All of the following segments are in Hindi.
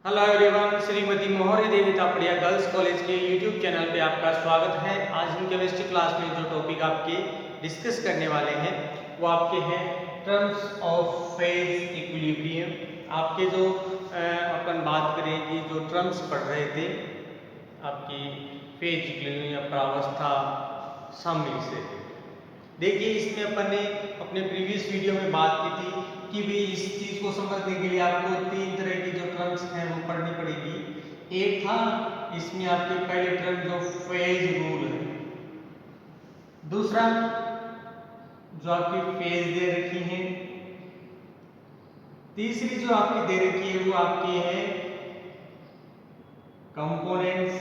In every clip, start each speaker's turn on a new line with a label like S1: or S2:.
S1: हेलो एवरीवन, श्रीमती मोहरी देवी तापड़िया गर्ल्स कॉलेज के यूट्यूब चैनल पे आपका स्वागत है। आज हम केमिस्ट्री क्लास में जो टॉपिक आपके डिस्कस करने वाले हैं वो आपके हैं टर्म्स ऑफ फेज इक्विलिब्रियम। आपके जो अपन बात करें कि जो टर्म्स पढ़ रहे थे आपकी फेज इक्विलिब्रियम प्रावस्था शामिल से, देखिए इसमें अपन ने अपने प्रीवियस वीडियो में बात की थी कि भी इस चीज को समझने के लिए आपको तीन तरह की जो टर्म्स हैं वो पढ़नी पड़ेगी। एक था इसमें आपके पहले टर्म जो फेज रूल है, दूसरा जो आपकी फेज दे रखी है, तीसरी जो आपकी दे रखी है वो आपकी है कंपोनेंट्स,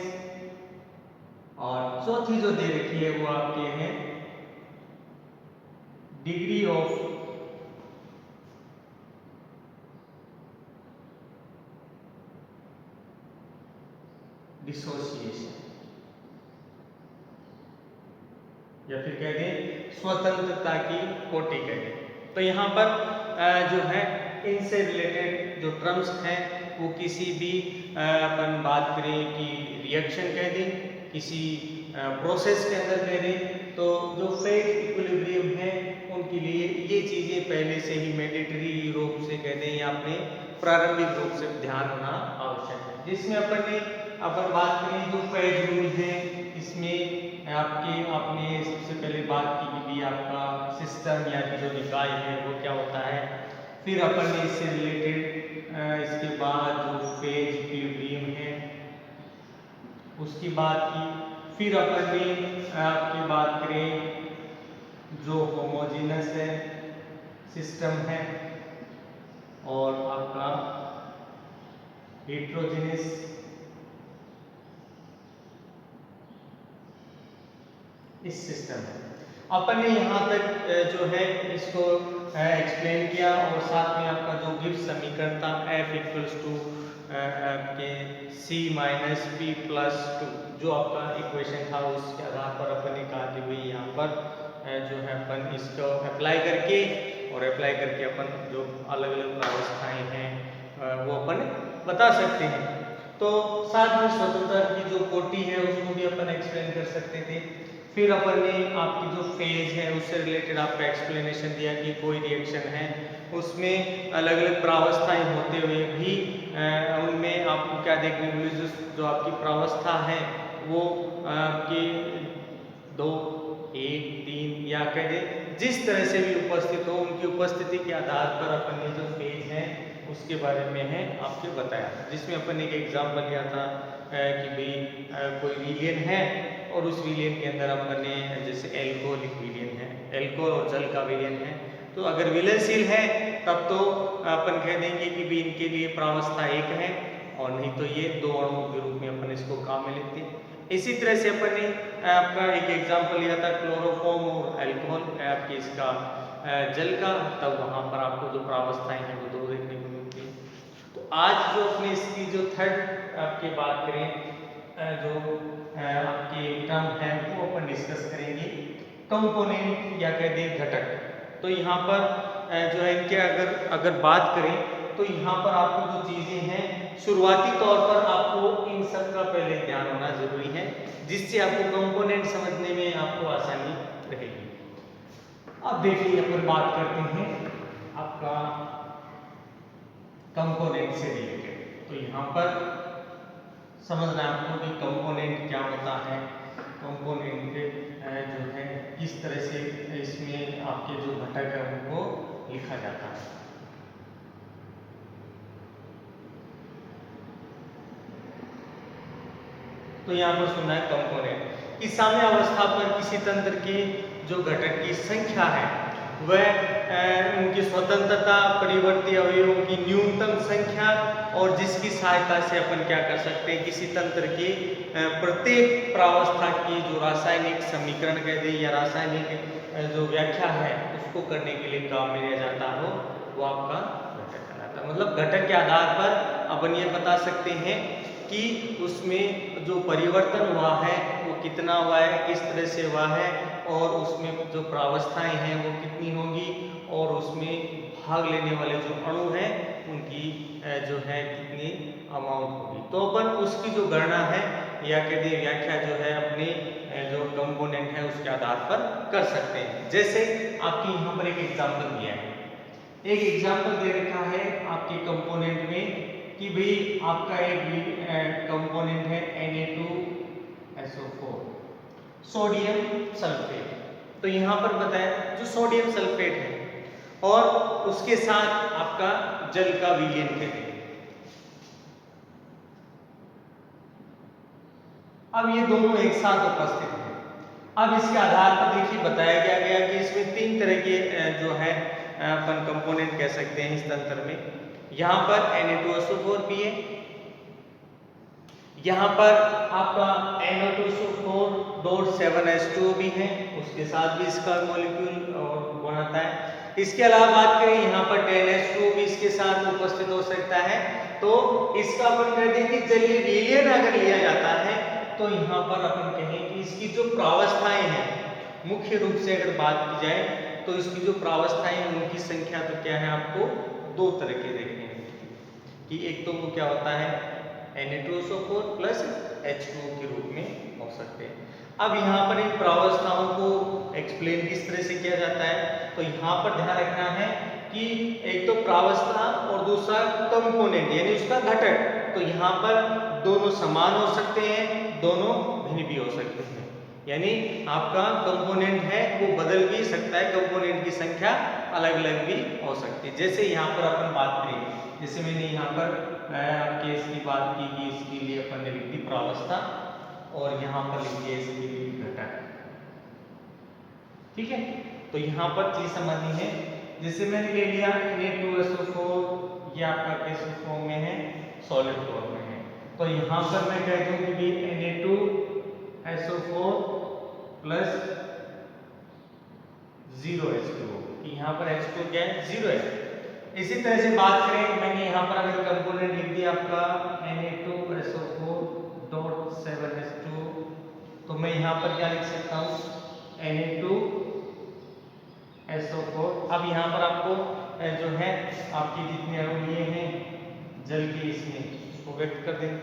S1: और चौथी जो दे रखी है वो आपके हैं डिग्री ऑफ डिसोसिएशन, या फिर कह दें स्वतंत्रता की कोटि कह दें। तो यहाँ पर जो है इनसे रिलेटेड जो टर्म्स हैं वो किसी भी अपन बात करें कि रिएक्शन कह दें, किसी प्रोसेस के अंदर कह दें, तो जो फेज इक्विलिब्रियम है उनके लिए ये चीज़ें पहले से ही मैंडेटरी रूप से कह दें या अपने प्रारंभिक रूप से ध्यान होना आवश्यक है। जिसमें अपन बात करें जो फेज रूल है, इसमें आपने सबसे पहले बात की कि भी आपका सिस्टम या जो निकाय है वो क्या होता है। फिर अपन ने इससे रिलेटेड इसके बाद जो फेज इक्विलिब्रियम है उसकी बात की। फिर अपन ने आपकी बात करें जो होमोजेनस है सिस्टम है और आपका हेट्रोजेनस इस सिस्टम है। अपन ने यहाँ तक जो है इसको एक्सप्लेन किया और साथ में आपका जो गिब्स समीकरण था F इक्वल्स टू आपके C माइनस P प्लस 2 जो आपका इक्वेशन था उसके आधार पर अपन ने कहा कि भाई यहाँ पर जो है अपन इसको अप्लाई करके अपन जो अलग अलग प्रावस्थाएं हैं वो अपन बता सकते हैं। तो साथ में स्वतंत्रता की जो कोटि है उसको भी अपन एक्सप्लेन कर सकते थे। फिर अपन ने आपकी जो फेज है उससे रिलेटेड आपका एक्सप्लेनेशन दिया कि कोई रिएक्शन है उसमें अलग अलग प्रावस्थाएं होते हुए भी उनमें आपको क्या देखने को मिली, जो आपकी प्रावस्था है वो आपकी 2, 1, 3 या कह दें जिस तरह से भी उपस्थित हो उनकी उपस्थिति के आधार पर अपन ने जो फेज है उसके बारे में है आपको बताया। जिसमें अपन ने एक एग्जाम्पल लिया था कि भाई कोई विलियन है और उस विलियन के अंदर अपन ने जैसे एल्कोहलिक विलियन है, एल्कोहल और जल का विलियन है, तो अगर विलयनशील है तब तो अपन कह देंगे कि भी इनके लिए प्रावस्था 1 है, और नहीं तो ये 2 अणुओं के रूप में अपन इसको काम में लेते हैं। इसी तरह से अपन ने आपका एक एग्जाम्पल लिया था क्लोरोफॉर्म और अल्कोहल आपके इसका जल का, तब वहाँ पर आपको जो प्रावस्थाएं हैं वो 2 देखने को मिलती है। तो आज जो अपने इसकी जो थर्ड आपकी बात करें जो आपके टर्म है वो अपन डिस्कस करेंगे कंपोनेंट या कह दें घटक। तो यहाँ पर जो है इनके अगर बात करें तो यहाँ पर आपको जो चीजें हैं शुरुआती तौर पर आपको इन सब का पहले ध्यान होना जरूरी है, जिससे आपको कंपोनेंट समझने में आपको आसानी रहेगी। अब देखिए अपन बात करते हैं आपका कंपोनेंट से रिलेटेड। तो यहाँ पर समझना आपको कि कंपोनेंट क्या होता है, कंपोनेंट जो है किस तरह से इसमें आपके जो घटक है उनको लिखा जाता है। तो यहाँ पर सुनना है कंपोनेंट कि साम्य अवस्था पर किसी तंत्र के जो घटक की संख्या है वह उनकी स्वतंत्रता, परिवर्ती अवयवों की न्यूनतम संख्या, और जिसकी सहायता से अपन क्या कर सकते हैं किसी तंत्र के प्रत्येक प्रावस्था की जो रासायनिक समीकरण कह दें या रासायनिक जो व्याख्या है उसको करने के लिए काम में लिया जाता हो वो आपका घटक कहलाता है। मतलब घटक के आधार पर अपन ये बता सकते हैं कि उसमें जो परिवर्तन हुआ है वो कितना हुआ है, किस तरह से हुआ है, और उसमें जो प्रावस्थाएं हैं वो कितनी होंगी, और उसमें भाग लेने वाले जो अणु हैं उनकी जो है कितनी अमाउंट होगी। तो अपन उसकी जो गणना है या कह दिए व्याख्या जो है अपने जो कंपोनेंट है उसके आधार पर कर सकते हैं। जैसे आपके यहाँ पर एक एग्जांपल दिया है, एक एग्जांपल दे रखा है आपके कंपोनेंट में कि भाई आपका एक कंपोनेंट है Na2SO4 सोडियम सल्फेट। तो यहाँ पर बताया जो सोडियम सल्फेट है और उसके साथ आपका जल का विलयन करें। अब ये दोनों एक साथ उपस्थित हैं। अब इसके आधार पर देखिए बताया गया कि इसमें 3 तरह के जो है अपन कंपोनेंट कह सकते हैं इस तंत्र में। यहाँ पर Na2SO4 भी है, यहाँ पर आपका Na2SO4.7H2O भी है, उसके साथ भी इसका मॉलिक्यूल बनाता है। इसके अलावा बात करें यहाँ पर 10H2O भी इसके साथ उपस्थित हो सकता है। तो इसका अपन कह दें कि जलीय विलयन अगर लिया जाता है तो यहाँ पर अपन कहें कि इसकी जो प्रावस्थाएं हैं, मुख्य रूप से अगर बात की जाए तो इसकी जो प्रावस्थाएं हैं उनकी संख्या तो क्या है आपको 2 तरह के देखने हैं कि एक तो वो क्या होता है Na2SO4 प्लस H2O के रूप में हो सकते हैं। अब यहाँ पर इन प्रावस्थाओं को एक्सप्लेन किस तरह से किया जाता है, तो यहाँ पर ध्यान रखना है कि एक तो प्रावस्था और दूसरा कंपोनेंट यानी उसका घटक। तो यहाँ पर दोनों समान हो सकते हैं, दोनों भिन्न भी हो सकते हैं, यानी आपका कंपोनेंट है वो बदल भी सकता है, कंपोनेंट की संख्या अलग अलग भी हो सकती है। जैसे यहाँ पर अपन बात करें, जैसे मैंने यहाँ पर आपके इसकी बात की कि इसके लिए अपन ने लिख दी प्रावस्था और यहाँ पर लिख दिया इसके लिए घटक, ठीक है। तो यहाँ पर चीज समझनी है, जैसे मैंने ले लिया Na2SO4 ये आपका किस फॉर्म में है, सॉलिड फॉर्म में है। तो यहाँ पर मैं कह दूं कि भी Na2SO4 प्लस 0H2O, कि यहाँ पर H2O क्या है 0 है। इसी तरह से बात करें, मैंने यहाँ पर अगर कंपोनेंट लिख दिया आपका Na2SO4.7H2O, तो मैं यहाँ पर क्या लिख सकता हूँ Na2SO4। अब यहाँ पर आपको जो है आपकी जितने अणु लिए हैं जल के इसमें उसको व्यक्त कर दें।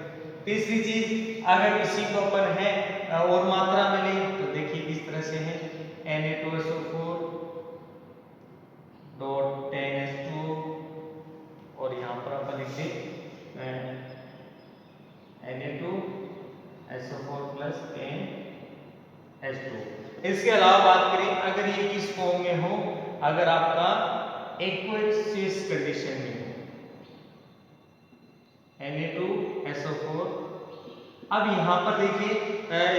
S1: तीसरी चीज, अगर इसी को अपन है और मात्रा में लें तो देखिए किस तरह से है Na2SO4.10H2O और यहाँ पर अपन लिख दें Na2SO4 प्लस 10H2O। इसके अलावा बात करें अगर ये किस फॉर्म में हो, अगर आपका एक्वस कंडीशन में हो Na2SO4। अब यहाँ पर देखिए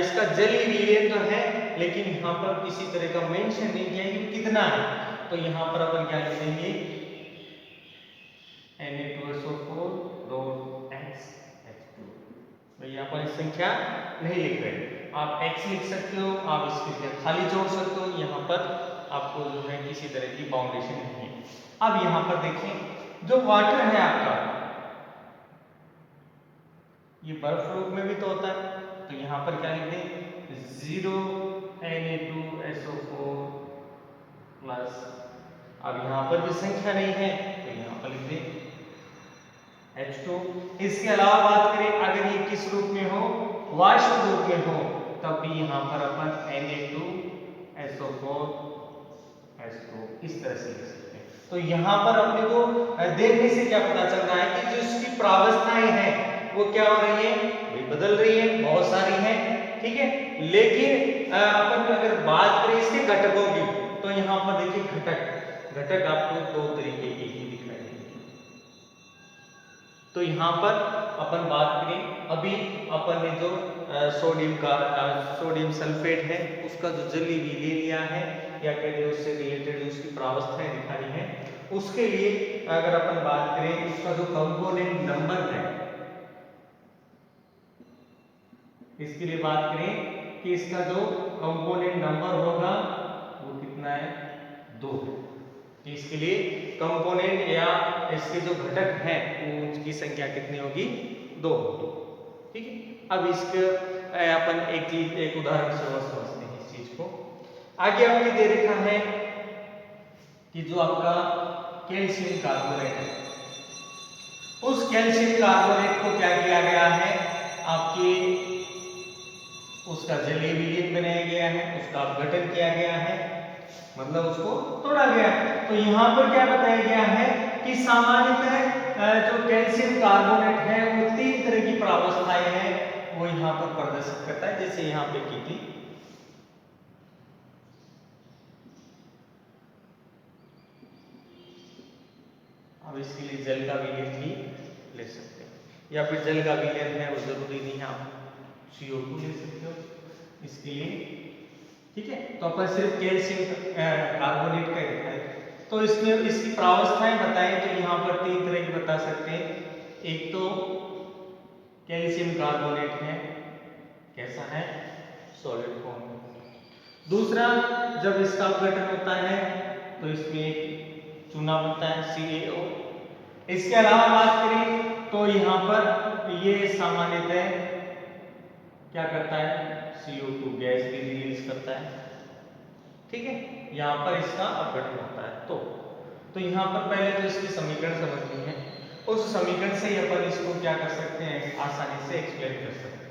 S1: इसका जलीय विलयन तो है लेकिन यहाँ पर किसी तरह का मेंशन नहीं किया कि कितना है, तो यहाँ पर अपन क्या लिखेंगे Na2SO4.X तो यहाँ पर इस संख्या नहीं लिख रहे, आप X लिख सकते हो, आप इसकी जगह खाली जोड़ सकते हो, यहाँ पर आपको जो है किसी तरह की बाउंडेशन नहीं है। अब यहाँ पर देखें जो वाटर है आपका ये बर्फ रूप में भी तो होता है, तो यहाँ पर क्या लिख दें 0 Na2SO4 प्लस, अब यहाँ पर भी संख्या नहीं है तो यहाँ पर लिख दें H2। इसके अलावा बात करें अगर ये किस रूप में हो, वाष्प रूप में हो, तब भी यहाँ पर अपन Na2SO4H2 इस तरह से लिख सकते हैं। तो यहाँ पर अपने को देखने से क्या पता चल रहा है कि जो इसकी प्रावस्थाएं हैं वो क्या हो रही है, बदल रही है, बहुत सारी हैं, ठीक है। लेकिन अपन अगर बात करें इसके घटकों की तो यहाँ पर देखिए घटक आपको 2 तरीके के ही दिखाई देंगे। तो यहाँ पर अपन बात करें, अभी अपन ने जो सोडियम सल्फेट है उसका जो जलीय विलयन लिया है या कहते हैं उससे रिलेटेड उसकी प्रावस्थाएं दिखाई है, उसके लिए अगर अपन बात करें उसका जो कंपोनेंट नंबर है, इसके लिए बात करें कि इसका जो कंपोनेंट नंबर होगा वो कितना है 2। इसके लिए कंपोनेंट या इसके जो घटक हैं उनकी संख्या कितनी होगी 2 होगी, ठीक है। अब इसके अपन एक उदाहरण से और समझते हैं इस चीज को। आगे आपने दे रखा है कि जो आपका कैल्शियम कार्बोनेट है। उस कैल्शियम कार्बोनेट को क्या किया गया है, आपके उसका जलीय विलयन बनाया गया है, उसका अपघटन किया गया है, मतलब उसको तोड़ा गया है। तो यहाँ पर क्या बताया गया है कि सामान्यतः जो कैल्शियम कार्बोनेट है वो 3 तरह की प्रावस्थाएं हैं वो यहाँ पर प्रदर्शित करता है, जैसे यहाँ पे की थी। अब इसके लिए जल का विलयन भी ले सकते हैं, या फिर जल का विलयन है वो जरूरी नहीं है, आप CO2 ले सकते हो इसके लिए, ठीक है। तो अपन सिर्फ कैल्शियम कार्बोनेट का देखा है। तो इसमें इसकी प्रावस्थाएं बताएं तो यहाँ पर 3 तरह की बता सकते हैं। एक तो कैल्शियम कार्बोनेट है, कैसा है, सॉलिड फॉर्म में। दूसरा, जब इसका अपघटन होता है तो इसमें एक चूना बनता है CaO। इसके अलावा बात करें तो यहाँ पर ये सामान्यतः क्या करता है, CO2 गैस भी रिलीज करता है, ठीक है। यहाँ पर इसका अपघटन होता है। तो यहाँ पर पहले तो इसकी समीकरण समझनी है, उस समीकरण से ही अपन इसको क्या कर सकते हैं, आसानी से एक्सप्लेन कर सकते हैं।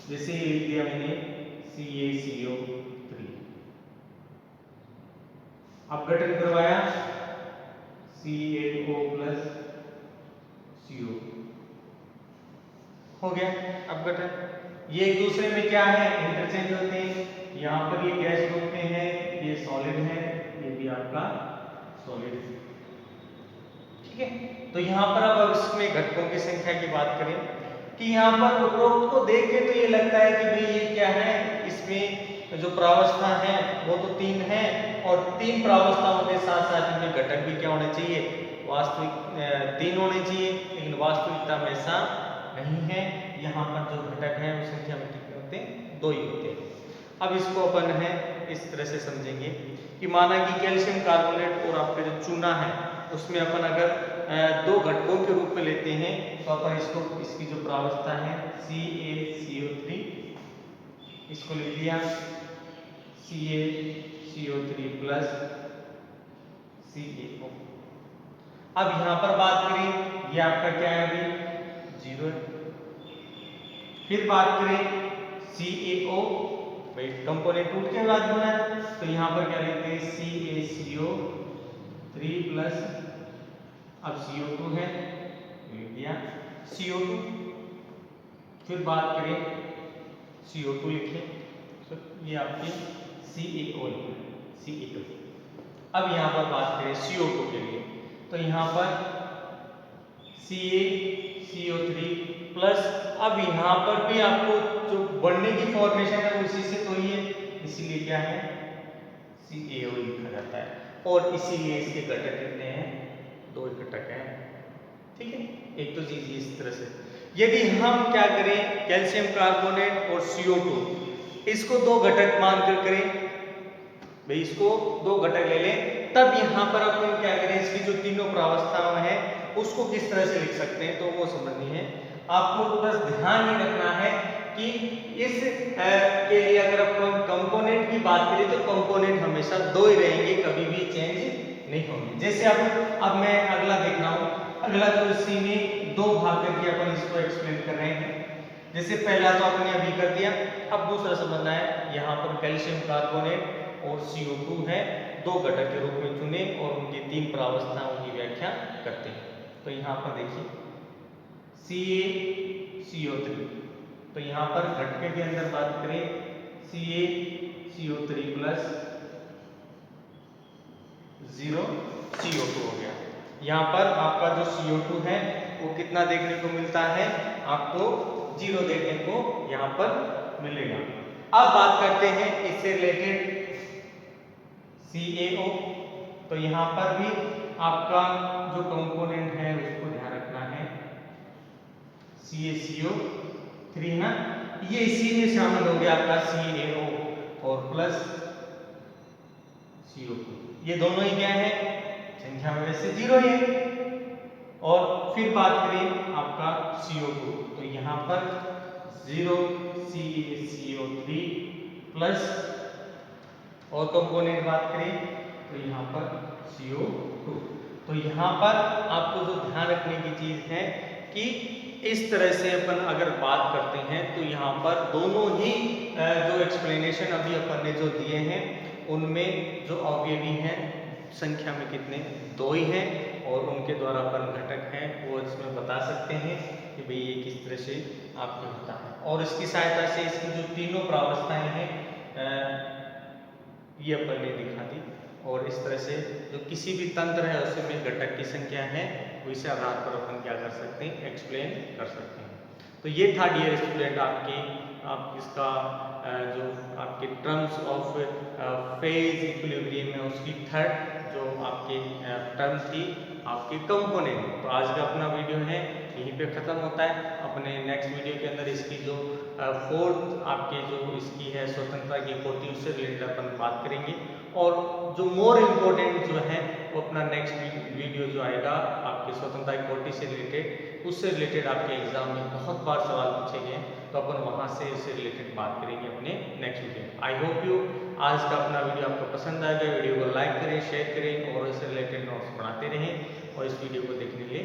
S1: जैसे ये लिख दिया मैंने CaCO3, अपघटन करवाया CaO प्लस CO, हो गया अपघटन। ये एक दूसरे में क्या है, इंटरचेंज होते हैं। यहाँ पर ये गैस रूप में है, ये सॉलिड है, ये भी आपका सॉलिड है, ठीक है। तो यहाँ पर अब इसमें घटकों की संख्या की बात करें कि यहाँ पर उपरोक्त को देख के तो ये लगता है कि भाई ये क्या है, इसमें जो प्रावस्था है वो तो 3 है, और 3 प्रावस्थाओं के साथ साथ इनमें घटक भी क्या होने चाहिए, वास्तविक 3 होने चाहिए, लेकिन वास्तविकता में ऐसा नहीं है। यहाँ पर जो घटक है वो संख्या में कितने होते हैं, 2 ही होते हैं। अब इसको अपन है इस तरह से समझेंगे कि माना कि कैल्शियम कार्बोनेट और आपका जो चूना है उसमें अपन अगर 2 घटकों के रूप में लेते हैं तो अपन इसको, इसकी जो प्रावस्था है CaCO3, इसको लिख लिया CaCO3 प्लस CaO। अब यहाँ पर बात करें, ये आपका क्या है, अभी 0 है। फिर बात करें CaO, भाई कंपोनेंट टूट के बाद बना है, तो यहाँ पर क्या लिखते हैं CaCO3 प्लस, अब CO2 है, लिख दिया CO2। फिर बात करें CO2 लिखें, तो ये आपकी CaO CaO। अब यहाँ पर बात करें CO2 के लिए, तो यहाँ पर CaCO3 प्लस, अब यहाँ पर भी आपको जो बढ़ने की फॉर्मेशन है वो इसी से तो ही है, इसीलिए क्या है CaO लिखा जाता है, और इसीलिए इसके घटक कितने हैं, 2 घटक हैं, ठीक है। एक तो चीज इस तरह से, यदि हम क्या करें, कैल्शियम कार्बोनेट और CO2 इसको 2 घटक मानकर करें, भाई इसको 2 घटक ले लें, तब यहाँ पर अपन क्या करें, इसकी जो तीनों प्रावस्थाएं हैं उसको किस तरह से लिख सकते हैं, तो वो समझनी है आपको। बस ध्यान ये रखना है कि इस के लिए अगर अपन कंपोनेंट की बात करें तो कंपोनेंट हमेशा 2 ही रहेंगे, कभी भी चेंज नहीं होंगे। जैसे अब मैं अगला देख रहा हूँ, अगला जो इसी में 2 भाग करके अपन इसको एक्सप्लेन कर रहे हैं। जैसे पहला तो आपने अभी कर दिया, अब दूसरा समझना है। यहाँ पर कैल्शियम कार्बोनेट और CO2 है, 2 घटक के रूप में चुने और उनकी 3 प्रावस्थाओं की व्याख्या करते हैं। तो यहाँ पर देखिए CaCO3, तो यहाँ पर घटक के अंदर बात करें CaCO3 प्लस 0 CO2 हो गया। यहाँ पर आपका जो CO2 है वो कितना देखने को मिलता है, आपको 0 देखने को यहाँ पर मिलेगा। अब बात करते हैं इससे रिलेटेड CaO, तो यहाँ पर भी आपका जो कंपोनेंट है उसको ध्यान रखना है, CaCO3 ना, ये इसी में शामिल हो गया आपका CaO और प्लस CO2, ये दोनों ही क्या है, संख्या में वैसे 0 ही है। और फिर बात करें आपका CO2, तो यहाँ पर 0 CaCO3 प्लस, और कंपोनेंट बात करें तो यहाँ पर CO2। तो यहाँ पर आपको जो ध्यान रखने की चीज़ है कि इस तरह से अपन अगर बात करते हैं तो यहाँ पर दोनों ही जो एक्सप्लेनेशन अभी अपन ने जो दिए हैं उनमें जो अवयवी हैं संख्या में कितने, 2 ही हैं, और उनके द्वारा अपन घटक हैं वो इसमें बता सकते हैं कि भाई ये किस तरह से आपके होता है। और इसकी सहायता से इसकी जो तीनों प्रावस्थाएं हैं ये अपन ने दिखा दी, और इस तरह से जो किसी भी तंत्र है उसमें घटक की संख्या है वो इस आधार पर अपन क्या कर सकते हैं, एक्सप्लेन कर सकते हैं। तो ये था डियर स्टूडेंट आप इसका जो आपके टर्म्स ऑफ फेज इक्विलिब्रियम है उसकी थर्ड जो आपके टर्म थी आपके कंपोनेंट। तो आज का अपना वीडियो है यहीं पे ख़त्म होता है। अपने नेक्स्ट वीडियो के अंदर इसकी जो फोर्थ आपके जो इसकी है स्वतंत्रता की कोटि उससे रिलेटेड अपन बात करेंगे, और जो मोर इम्पोर्टेंट जो है वो अपना नेक्स्ट वीडियो जो आएगा आपके स्वतंत्रता की कोटि से रिलेटेड, उससे रिलेटेड आपके एग्जाम में बहुत बार सवाल पूछे गए तो अपन वहाँ से इससे रिलेटेड बात करेंगे अपने next video. I hope you आज का अपना वीडियो आपको पसंद आएगा। वीडियो को लाइक करें, शेयर करें और इससे रिलेटेड नोट्स बनाते रहें, और इस वीडियो को देखने के लिए